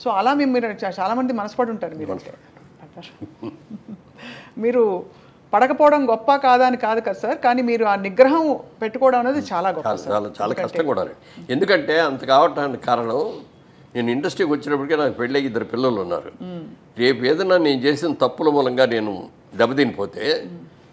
So అలా మీరు చాలామంది మనసుపడి ఉంటారు మీరు మీరు పడకపోవడం గొప్ప కాదా అని కాదు కదా సార్, కానీ మీరు ఆ నిగ్రహం పెట్టుకోవడం అనేది చాలా గొప్ప. చాలా చాలా కష్టం కూడా. ఎందుకంటే అంత కావటానికి కారణం, నేను ఇండస్ట్రీకి వచ్చినప్పటికీ నాకు పెళ్ళి 2 పిల్లలు ఉన్నారు. రేపు ఏదైనా నేను చేసిన తప్పుల మూలంగా నేను దెబ్బతినిపోతే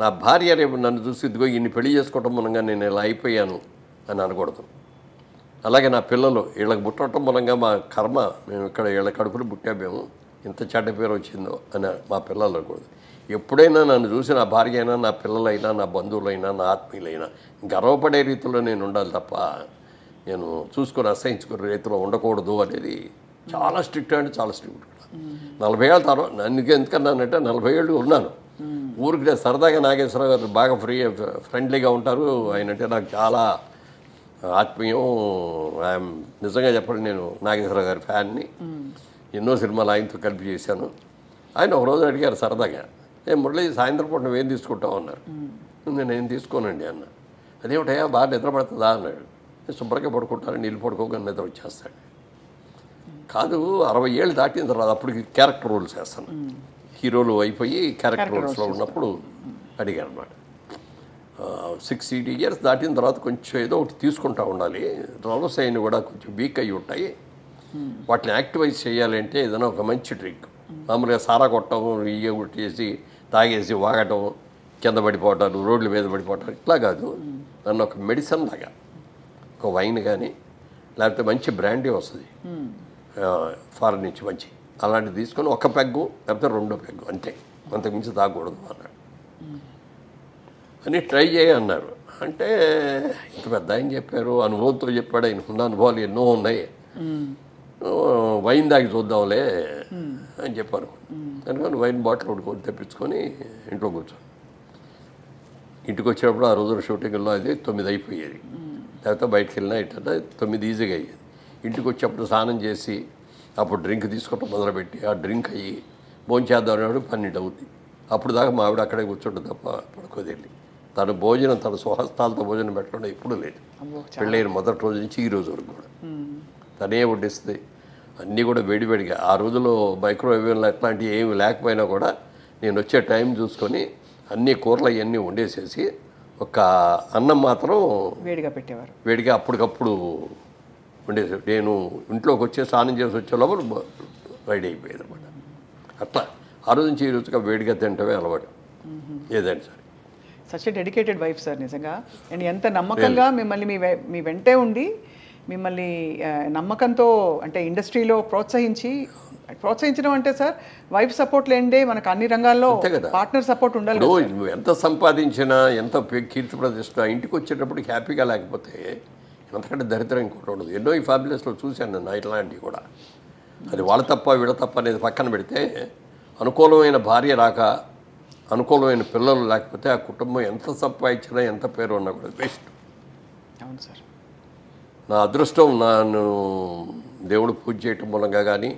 నా భార్య రేపు నన్ను చూసి ఇదిగో ఇన్ని పెళ్లి చేసుకోవటం మూలంగా నేను ఇలా అయిపోయాను అని అనకూడదు. అలాగే నా పిల్లలు వీళ్ళకి పుట్టడం మూలంగా మా కర్మ, మేము ఇక్కడ వీళ్ళ కడుపులు పుట్టాము, ఇంత చెడ్డ పేరు వచ్చిందో అని మా పిల్లలు అనకూడదు. ఎప్పుడైనా నన్ను చూసి నా భార్య అయినా, నా పిల్లలైనా, నా బంధువులైనా, నా ఆత్మీయులైనా గర్వపడే రీతిలో నేను ఉండాలి తప్ప నేను చూసుకొని అసహించుకునే రీతిలో ఉండకూడదు అనేది చాలా స్ట్రిక్ట్, అంటే చాలా స్ట్రిక్ట్. 40 ఏళ్ళ తర్వాత నన్ను ఎందుకన్నానంటే 40 ఏళ్ళు ఉన్నాను ఊరికి. నేను సరదాగా నాగేశ్వరరావు గారు బాగా ఫ్రెండ్లీగా ఉంటారు. ఆయనంటే నాకు చాలా ఆత్మీయం. నిజంగా చెప్పండి, నేను నాగేశ్వరరావు గారి ఫ్యాన్ని. ఎన్నో సినిమాలు ఆయనతో కలిపి చేశాను. ఆయన ఒకరోజు అడిగారు సరదాగా, మురళి సాయంత్రం పూట నువ్వేం తీసుకుంటావు అన్నారు. నేను తీసుకోనండి అన్న. అదేమిటయా బాగా నిద్ర పడుతుందా అన్నాడు. నేను శుభ్రంగా పడుకుంటాను, నీళ్ళు పడుకోగానే నిద్ర వచ్చేస్తాడు. కాదు 60 ఏళ్ళు దాటిన తర్వాత అప్పటికి క్యారెక్టర్ రోల్స్ వేస్తాను. హీరోలు అయిపోయి క్యారెక్టర్ రోల్స్లో ఉన్నప్పుడు అడిగాను అనమాట. 60 ఇయర్స్ దాటిన తర్వాత కొంచెం ఏదో ఒకటి తీసుకుంటూ ఉండాలి. రోల్స్ అయిన కూడా కొంచెం వీక్ అయ్యి ఉంటాయి. వాటిని యాక్టివైజ్ చేయాలంటే ఏదైనా ఒక మంచి డ్రింక్, మామూలుగా సారా కొట్టడం, ఇయ్య కొట్టేసి తాగేసి వాగటం, కింద పడిపోవటాలు, రోడ్ల మీద పడిపోవటాలు, ఇట్లా కాదు. నన్ను ఒక మెడిసిన్ లాగా ఒక వైన్ కానీ లేకపోతే మంచి బ్రాండీ వస్తుంది ఫారెన్ నుంచి మంచి, అలాంటివి తీసుకొని 1 పెగ్గు లేకపోతే 2 పెగ్గు అంతే, అంతకుమించి తాగకూడదు అన్నాడు. అని ట్రై చేయన్నారు. అంటే ఇంత పెద్ద ఆయన చెప్పారు, అనుభవంతో చెప్పాడు. ఆయనకున్న అనుభవాలు ఎన్నో ఉన్నాయి. వైన్ దాగి చూద్దాంలే అని చెప్పారు. అందుకని వైన్ బాటిల్ కొడుకొని తెప్పించుకొని ఇంట్లో కూర్చొని, ఇంటికి వచ్చినప్పుడు ఆ రోజున షూటింగ్లో అది 9 అయిపోయేది. లేకపోతే బయటకు వెళ్ళినా ఇట్లా 9 ఈజీగా అయ్యేది. ఇంటికి వచ్చేప్పుడు స్నానం చేసి అప్పుడు డ్రింక్ తీసుకోవటం మొదలుపెట్టి ఆ డ్రింక్ అయ్యి భోంచేద్దాం అనేవాడు 12 అవుతుంది. అప్పుడు దాకా మా ఆవిడ అక్కడే కూర్చుంటుంది తప్ప పడుకోదేళ్ళి. తను భోజనం, తన స్వహస్తాలతో భోజనం పెట్టడం ఎప్పుడూ లేదు. పెళ్ళైన మొదటి రోజు నుంచి ఈ రోజు వరకు కూడా తనే వడ్డిస్తుంది. అన్నీ కూడా వేడివేడిగా. ఆ రోజుల్లో మైక్రోవేవ్లు అట్లాంటివి ఏమి లేకపోయినా కూడా నేను వచ్చే టైం చూసుకొని అన్ని కూరలు అవన్నీ వండేసేసి ఒక అన్నం మాత్రం వేడిగా పెట్టేవారు. వేడిగా అప్పటికప్పుడు వండేసి నేను ఇంట్లోకి వచ్చే స్నానం చేసి వచ్చే లోపల రెడీ అయిపోయేది అనమాట. అట్లా ఆ రోజు నుంచి ఈ రోజుగా వేడిగా తింటమే అలవాటు ఏదైనా సరే. Such a dedicated wife sir నిజంగా. అండ్ ఎంత నమ్మకంగా మిమ్మల్ని మీ వెంటే ఉండి మిమ్మల్ని నమ్మకంతో అంటే ఇండస్ట్రీలో ప్రోత్సహించడం అంటే సార్ వైఫ్ సపోర్ట్ లేండే మనకు అన్ని రంగాల్లో పార్ట్నర్ సపోర్ట్ ఉండాలి. నువ్వు ఎంత సంపాదించినా, ఎంత కీర్తి ప్రతిష్ట, ఇంటికి వచ్చేటప్పుడు హ్యాపీగా లేకపోతే ఎంతకంటే దరిద్రం ఇంకోటి ఉండదు. ఎన్నో ఈ ఫ్యామిలీస్లో చూశాను నేను ఇట్లాంటివి కూడా. అది వాళ్ళ తప్ప వీళ్ళ తప్ప అనేది పక్కన పెడితే, అనుకూలమైన భార్య రాక, అనుకూలమైన పిల్లలు లేకపోతే ఆ కుటుంబం ఎంత సంపాదించినా, ఎంత పేరు ఉన్నా కూడా వేస్ట్. అవును సార్. నా అదృష్టం నన్ను దేవుడు పూజ చేయటం మూలంగా కానీ,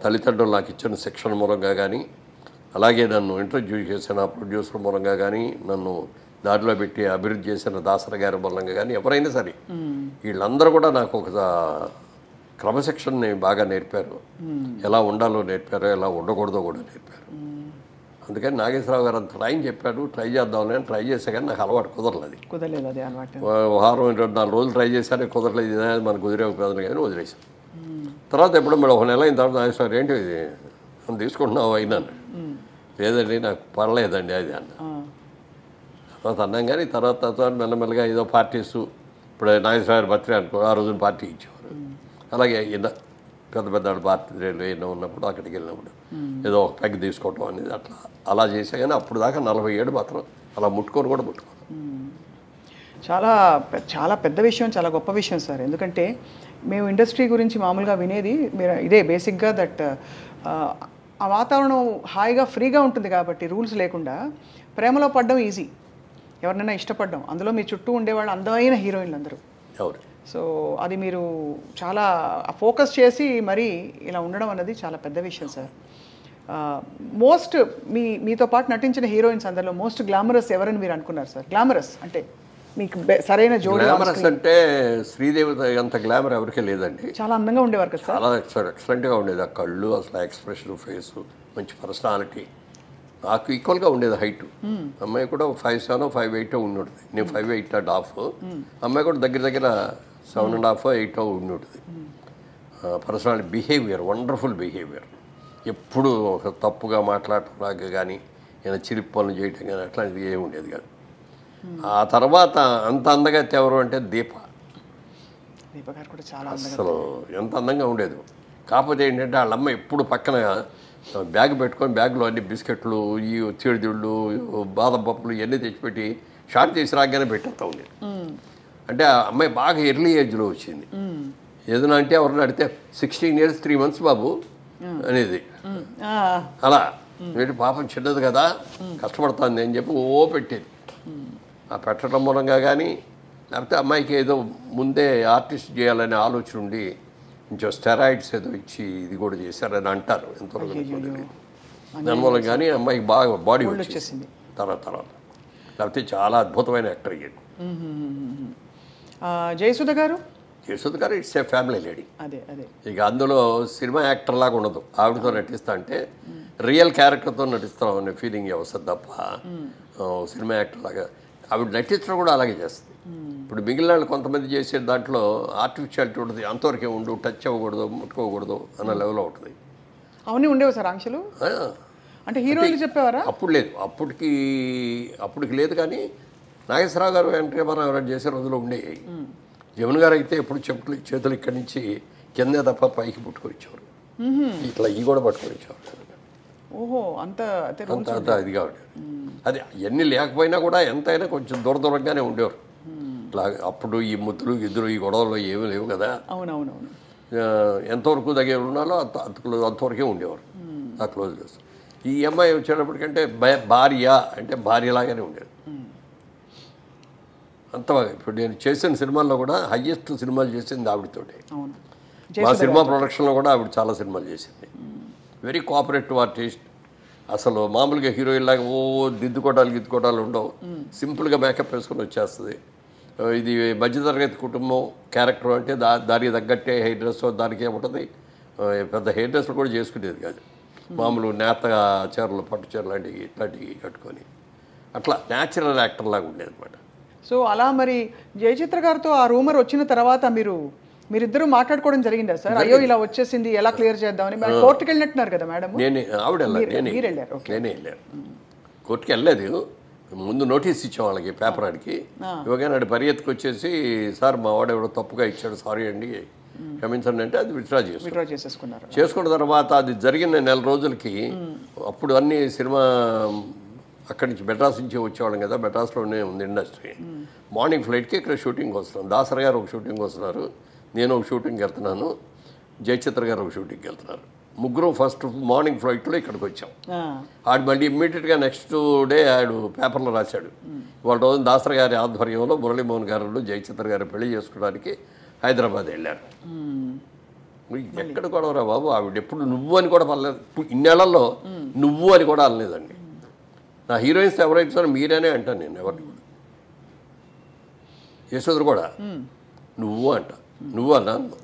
తల్లిదండ్రులు నాకు ఇచ్చిన శిక్షణ మూలంగా కానీ, అలాగే నన్ను ఇంట్రడ్యూస్ చేసిన ప్రొడ్యూసర్ మూలంగా కానీ, నన్ను దారిలో పెట్టి అభివృద్ధి చేసిన దాసరి గారి మూలంగా కానీ, ఎవరైనా సరే వీళ్ళందరూ కూడా నాకు ఒక క్రమశిక్షణని బాగా నేర్పారు. ఎలా ఉండాలో నేర్పారు, ఎలా ఉండకూడదో కూడా నేర్పారు. అందుకని నాగేశ్వరరావు గారు అంత టైం చెప్పాడు, ట్రై చేద్దామని ట్రై చేసా కానీ నాకు అలవాటు కుదరలేదు. అది అలవాటు. వారం 24 రోజులు ట్రై చేశాను, కుదరలేదు. మనకు కుదిరే కుదరదు కానీ వదిలేసాను. తర్వాత ఎప్పుడు మీరు 1 నెల అయిన తర్వాత నాగేశ్వరరావు ఏంటి ఇది మనం తీసుకుంటున్నావు అయినాను. లేదండి నాకు పర్లేదండి అది అన్న. తర్వాత అన్నాం కానీ తర్వాత మెల్లమెల్లగా ఏదో పార్టీస్, ఇప్పుడు నాగేశ్వరరావు బర్త్డే అనుకో, ఆ రోజున పార్టీ ఇచ్చేవారు. అలాగే పెద్ద పెద్ద బర్త్డేలు ఏదో ఉన్నప్పుడు అక్కడికి వెళ్ళినప్పుడు ఏదో ఒక పెగ్ తీసుకోవటం అనేది అలా చేసా. కానీ అప్పుడు దాకా 47 మాత్రం అలా ముట్టుకొని కూడా ముట్టుకోను. చాలా చాలా పెద్ద విషయం, చాలా గొప్ప విషయం సార్. ఎందుకంటే మేము ఇండస్ట్రీ గురించి మామూలుగా వినేది ఇదే బేసిక్గా దట్ ఆ వాతావరణం హాయిగా ఫ్రీగా ఉంటుంది కాబట్టి రూల్స్ లేకుండా ప్రేమలో పడడం ఈజీ, ఎవరినైనా ఇష్టపడడం. అందులో మీ చుట్టూ ఉండేవాళ్ళు అందమైన హీరోయిన్లు అందరూ. అవును. సో అది మీరు చాలా ఫోకస్ చేసి మరీ ఇలా ఉండడం అన్నది చాలా పెద్ద విషయం సార్. మీతో పాటు నటించిన హీరోయిన్స్ అందరిలో మోస్ట్ గ్లామరస్ ఎవరని మీరు అనుకున్నారు సార్? గ్లామరస్ అంటే మీకు సరైన జోడి గ్లామరస్ అంటే శ్రీదేవి అంత గ్లామర్ ఎవరికీ లేదండి. చాలా అందంగా ఉండేవారు కదా సార్. చాలా ఎక్సలెంట్గా ఉండేది. ఆ కళ్ళు, అసలు ఎక్స్ప్రెషన్, ఫేసు, మంచి పర్సనాలిటీ. నాకు ఈక్వల్గా ఉండేది హైట్. అమ్మాయి కూడా 5'7", 5'8" ఉండుంటుంది. నేను 5'8.5". అమ్మాయి కూడా దగ్గర దగ్గర 7.5, 8 ఉండుంటుంది. Personality, behaviour, wonderful behaviour. ఎప్పుడు ఒక తప్పుగా మాట్లాడటం కానీ ఏదైనా చిలిపి పనులు చేయటం కానీ అట్లాంటిది ఏమి ఉండేది కాదు. ఆ తర్వాత అంత అందగత్తి ఎవరు అంటే దీప గారు కూడా చాలా అసలు ఎంత అందంగా ఉండేది. కాకపోతే ఏంటంటే వాళ్ళ అమ్మ ఎప్పుడు పక్కన బ్యాగ్ పెట్టుకొని బ్యాగ్లో అన్ని బిస్కెట్లు, ఈ చీడిదిళ్ళు, బాదం పప్పులు ఇవన్నీ తెచ్చిపెట్టి షార్ట్ చేసి రాగానే పెట్టేస్తా ఉండేది. అంటే ఆ అమ్మాయి బాగా ఎర్లీ ఏజ్లో వచ్చింది. ఏదైనా అంటే ఎవరిని అడిగితే 16 years 3 months బాబు అనేది. అలా వీటి పాపం చిన్నది కదా, కష్టపడుతుంది అని చెప్పి పెట్టేది. ఆ పెట్టడం మూలంగా కానీ లేకపోతే అమ్మాయికి ఏదో ముందే ఆర్టిస్ట్ చేయాలనే ఆలోచన ఉండి కొంచెం స్టెరాయిడ్స్ ఏదో ఇచ్చి ఇది కూడా చేశారని అంటారు. ఎంతవరకు తెలియదు. దానివల్ల కానీ అమ్మాయికి బాగా బాడీ వచ్చేసింది తర్వాత. లేకపోతే చాలా అద్భుతమైన యాక్టర్ అయ్యేది. జయసుధ గారు ఇట్స్ ఏ ఫ్యామిలీ లేడీ. అదే ఇక అందులో సినిమా యాక్టర్ లాగా ఉండదు. ఆవిడతో నటిస్తా అంటే రియల్ క్యారెక్టర్తో నటిస్తాం అనే ఫీలింగ్ వస్తుంది తప్ప సినిమా యాక్టర్ లాగా ఆవిడ నటించడం కూడా అలాగే చేస్తుంది. ఇప్పుడు మిగిలిన వాళ్ళు కొంతమంది చేసే దాంట్లో ఆర్టిఫిషియాలిటీ ఉంటుంది. అంతవరకే ఉండు, టచ్ అవ్వకూడదు, ముట్టుకోకూడదు అన్న లెవెల్లో ఉంటుంది. అవన్నీ ఉండేవి సార్ ఆంక్షలు. అంటే హీరోయిన్లు చెప్పేవారా? అప్పుడు లేదు, అప్పటికి లేదు. కానీ నాగేశ్వరరావు గారు, ఎన్టీ రామారావు గారు చేసే రోజుల్లో ఉండేవి. జమున గారు అయితే ఎప్పుడు చేతులు ఇక్కడి నుంచి కిందే తప్ప పైకి పుట్టుకొచ్చేవారు. ఇట్లా ఈ కూడా పట్టుకొచ్చేవారు. ఓహో, అంత ఇదిగా ఉండేది. అది ఎన్ని లేకపోయినా కూడా ఎంతైనా కొంచెం దూరంగానే ఉండేవారు. ఇట్లా అప్పుడు ఈ ముద్దులు గిద్దులు ఈ గొడవలు ఏమీ లేవు కదా. అవునవునవును. ఎంతవరకు దగ్గర ఉన్నాలో అంతవరకే ఉండేవారు. ఆ క్లోజ్ చేస్తారు. ఈ అమ్మాయి వచ్చేటప్పటికంటే భార్య అంటే భార్యలాగానే ఉండేది. అంత బాగా. ఇప్పుడు నేను చేసిన సినిమాల్లో కూడా హయ్యెస్ట్ సినిమాలు చేసింది ఆవిడతోటే. మా సినిమా ప్రొడక్షన్లో కూడా ఆవిడ చాలా సినిమాలు చేసింది. Very cooperative artist. అసలు మామూలుగా హీరోయిన్ లాగా గిద్దుకోటాలు ఉండవు. సింపుల్గా మేకప్ వేసుకొని వచ్చేస్తుంది. ఇది మధ్యతరగతి కుటుంబం క్యారెక్టర్ అంటే దానికి తగ్గట్టే హెయిర్ డ్రెస్ దానికే ఉంటుంది. పెద్ద హెయిర్ డ్రెస్లు కూడా చేసుకునేది కాదు. మామూలు నేత చీరలు, పట్టు చీరలు లాంటివి ఇట్లాంటివి కట్టుకొని అట్లా న్యాచురల్ యాక్టర్ లాగా ఉండేది అనమాట. సో అలా మరి జయచిత్ర గారితో ఆ రూమర్ వచ్చిన తర్వాత మీరిద్దరూ మాట్లాడుకోవడం జరిగిందా సార్? అయ్యో ఇలా వచ్చేసింది, ఎలా క్లియర్ చేద్దామని. కోర్టుకి వెళ్ళినట్టున్నారు కదా మేడం? నేనే వెళ్ళాను. కోర్టుకి వెళ్ళలేదు. ముందు నోటీస్ ఇచ్చాం వాళ్ళకి, పేపర్ ఆడికి. ఇవ్వగానే పరిగెత్తుకు వచ్చేసి, సార్ మా వాడు ఎవడో తప్పుగా ఇచ్చాడు, సారీ అండి క్షమించండి అంటే అది విత్డ్రా చేసుకున్నారు. చేసుకున్న తర్వాత అది జరిగిన నెల రోజులకి అప్పుడు అన్ని సినిమా అక్కడి నుంచి మెడ్రాస్ నుంచి వచ్చేవాళ్ళం కదా. మెడ్రాస్లోనే ఉంది ఇండస్ట్రీ. మార్నింగ్ ఫ్లైట్కి ఇక్కడ షూటింగ్కి వస్తున్నాం. దాసరి గారు ఒక షూటింగ్కి వస్తున్నారు, నేను ఒక షూటింగ్కి వెళ్తున్నాను, జయచిత్ర గారు ఒక షూటింగ్కి వెళ్తున్నారు. ముగ్గురు ఫస్ట్ మార్నింగ్ ఫ్లైట్లో ఇక్కడికి వచ్చాం. ఆడు మళ్ళీ ఇమ్మీడియట్గా నెక్స్ట్ డే ఆడు పేపర్లో రాశాడు, వాళ్ళ రోజు దాసరి గారి ఆధ్వర్యంలో మురళీమోహన్ గారు జయచిత్ర గారు పెళ్లి చేసుకోవడానికి హైదరాబాద్ వెళ్ళారు. ఎక్కడ కూడా రా బాబు, ఆవిడ ఎప్పుడు నువ్వు అని కూడా పర్లేదు. ఇన్నేళ్లలో నువ్వు అని కూడా అనలేదండి. నా హీరోయిన్స్ ఎవరైతే మీరేనే అంటాను నేను, ఎవరిని కూడా. యశోదరు కూడా నువ్వు అంట, నువ్వు అన్నాను,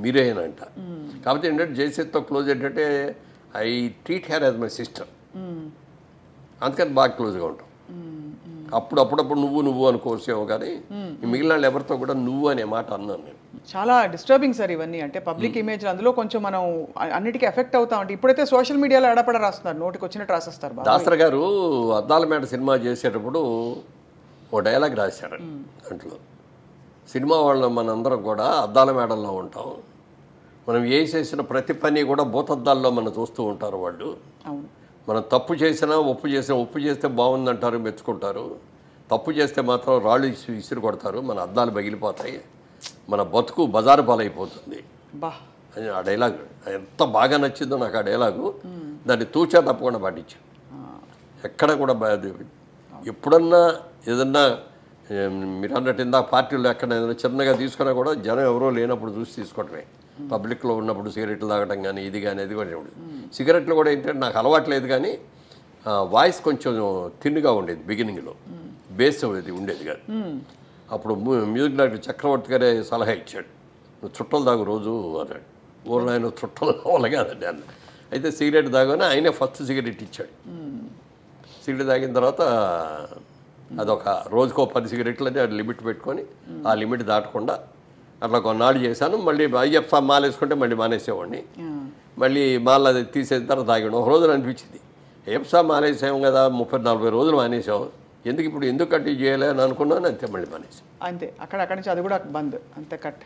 మీరే అని అంట. కాకపోతే ఏంటంటే జయసేత్తో క్లోజ్ ఏంటంటే I treat her as my sister, అందుకని బాగా క్లోజ్గా ఉంటాం. అప్పుడప్పుడు నువ్వు అనుకోవచ్చేమో, కానీ మిగిలిన వాళ్ళు ఎవరితో కూడా నువ్వు అనే మాట అన్నాను నేను. చాలా డిస్టర్బింగ్ సార్ ఇవన్నీ. అంటే పబ్లిక్ ఇమేజ్ అందులో కొంచెం మనం అన్నిటికీ ఎఫెక్ట్ అవుతా ఉంటాం. ఇప్పుడైతే సోషల్ మీడియాలో ఎడపడ రాస్తున్నారు, నోటికి వచ్చినట్టు రాసేస్తారు. దాసరి గారు అద్దాల మేడ సినిమా చేసేటప్పుడు ఓ డైలాగ్ రాశారు. దాంట్లో సినిమా వాళ్ళ మనందరం కూడా అద్దాల మేడల్లో ఉంటాం, మనం ఏ చేసిన ప్రతి పని కూడా భూతద్దాల్లో మనం చూస్తూ ఉంటారు వాళ్ళు. మనం తప్పు చేసినా ఒప్పు చేస్తే బాగుందంటారు, మెచ్చుకుంటారు. తప్పు చేస్తే మాత్రం రాళ్ళు విసిరి కొడతారు, మన అద్దాలు పగిలిపోతాయి, మన బతుకు బజారు పాలైపోతుంది అని ఆ డైలాగ్ ఎంత బాగా నచ్చిందో నాకు. ఆ డైలాగు దాన్ని తూచా తప్పకుండా పాటించాను. ఎక్కడ కూడా ఎప్పుడన్నా ఏదన్నా మీరు అన్నట్టు ఇందాక పార్టీలో ఎక్కడ ఏదైనా చిన్నగా తీసుకున్నా కూడా జనం ఎవరో లేనప్పుడు చూసి తీసుకోవటమే. పబ్లిక్లో ఉన్నప్పుడు సిగరెట్లు తాగడం కానీ ఇది కానీ అది కూడా ఉండేది. సిగరెట్లు కూడా ఏంటంటే నాకు అలవాట్లేదు, కానీ వాయిస్ కొంచెం థిన్గా ఉండేది బిగినింగ్లో, బేస్ అది ఉండేది కాదు. అప్పుడు మ్యూజిక్ డైరెక్టర్ చక్రవర్తి గారే సలహా ఇచ్చాడు, నువ్వు చుట్టలు తాగు రోజు అన్నాడు. ఊళ్ళో ఆయన చుట్టలు కావాలి కాదండి అన్న. అయితే సిగరెట్ తాగానే ఆయనే ఫస్ట్ సిగరెట్ ఇచ్చాడు. సిగరెట్ తాగిన తర్వాత అదొక రోజుకో 10 సిగరెట్లు అని అది లిమిట్ పెట్టుకొని ఆ లిమిట్ దాటకుండా అట్లా కొన్నాళ్ళు చేశాను. మళ్ళీ అయ్యప్ప మాల వేసుకుంటే మళ్ళీ మానేసేవాడిని. మళ్ళీ మాల అది తీసేసిన తర్వాత తాగాడు. ఒక రోజున అనిపించింది, అయ్యప్ప మానేసాం కదా, 30-40 రోజులు మానేసాం, ఎందుకు ఇప్పుడు ఎందుకు కట్ చేయాలి అని అనుకున్నాను. అంతే మళ్ళీ మానేసాం. అంతే అక్కడి నుంచి అది కూడా బంద్, అంతే కట్.